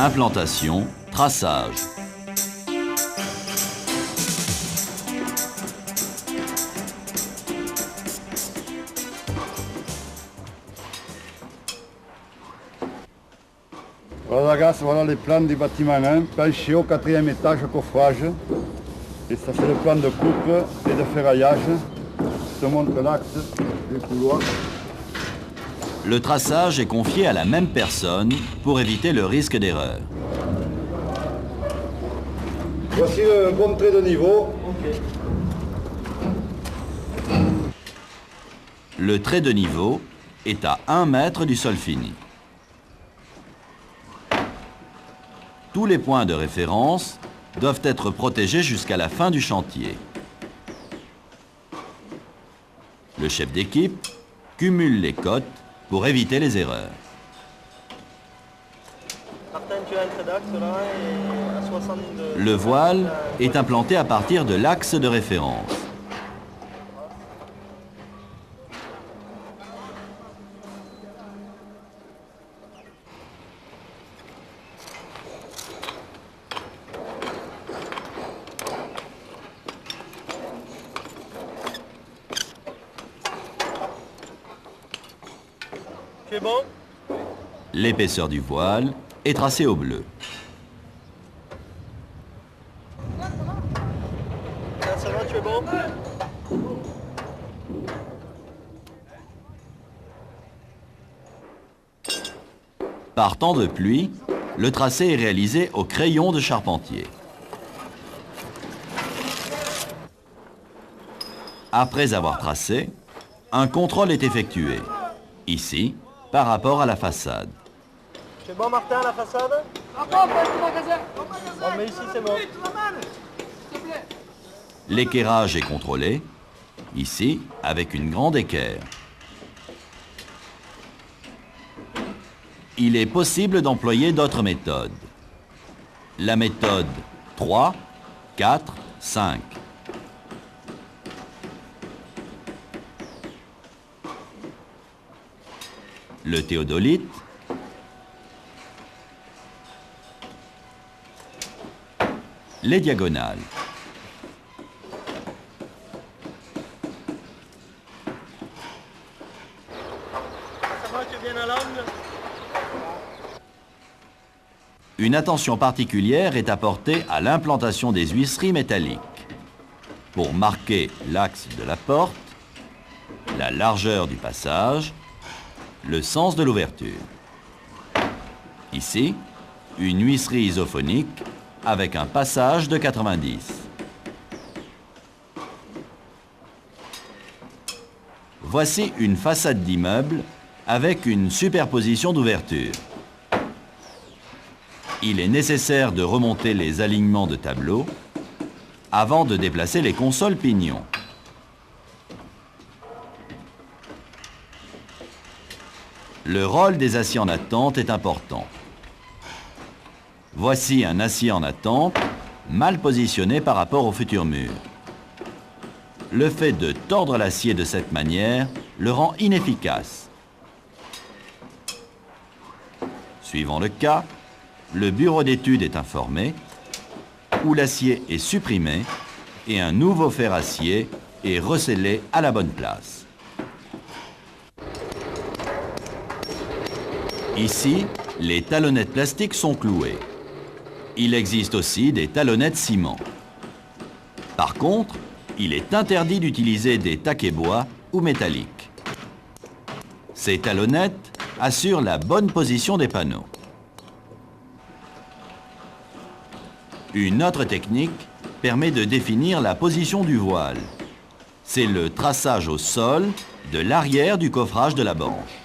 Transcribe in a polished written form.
Implantation, traçage. Voilà ragazzi, voilà les plans du bâtiment 1, penché au 4e étage, coffrage. Et ça c'est le plan de coupe et de ferraillage. Je te montre l'axe du couloir. Le traçage est confié à la même personne pour éviter le risque d'erreur. Voici le bon trait de niveau. Le trait de niveau est à 1 mètre du sol fini. Tous les points de référence doivent être protégés jusqu'à la fin du chantier. Le chef d'équipe cumule les cotes pour éviter les erreurs. Martin, tu as un trait d'axe là et à 62. Le voile est implanté à partir de l'axe de référence. Tu es bon? L'épaisseur du voile est tracée au bleu. Ça va, tu es bon? Par temps de pluie, le tracé est réalisé au crayon de charpentier. Après avoir tracé, un contrôle est effectué. Ici, par rapport à la façade. Tu es bon, Martin, la façade? Bon, mais ici, c'est bon. L'équerrage est contrôlé, ici, avec une grande équerre. Il est possible d'employer d'autres méthodes. La méthode 3, 4, 5. Le théodolite, les diagonales. Ça va, tu es bien à l'angle? Une attention particulière est apportée à l'implantation des huisseries métalliques pour marquer l'axe de la porte, la largeur du passage, le sens de l'ouverture. Ici, une huisserie isophonique avec un passage de 90. Voici une façade d'immeuble avec une superposition d'ouvertures. Il est nécessaire de remonter les alignements de tableaux avant de déplacer les consoles pignons. Le rôle des aciers en attente est important. Voici un acier en attente mal positionné par rapport au futur mur. Le fait de tordre l'acier de cette manière le rend inefficace. Suivant le cas, le bureau d'études est informé, où l'acier est supprimé et un nouveau fer acier est recellé à la bonne place. Ici, les talonnettes plastiques sont clouées. Il existe aussi des talonnettes ciment. Par contre, il est interdit d'utiliser des taquets bois ou métalliques. Ces talonnettes assurent la bonne position des panneaux. Une autre technique permet de définir la position du voile. C'est le traçage au sol de l'arrière du coffrage de la banche.